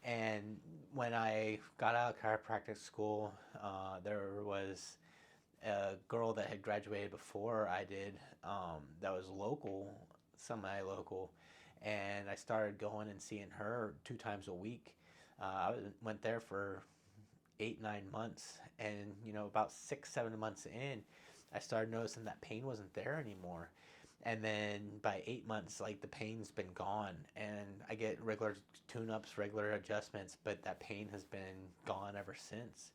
And when I got out of chiropractic school, there was a girl that had graduated before I did, that was local, semi-local, and I started going and seeing her 2 times a week. Went there for 8, 9 months, and about 6, 7 months in, I started noticing that pain wasn't there anymore. And then by 8 months, like, the pain's been gone, and I get regular tune-ups, regular adjustments, but that pain has been gone ever since.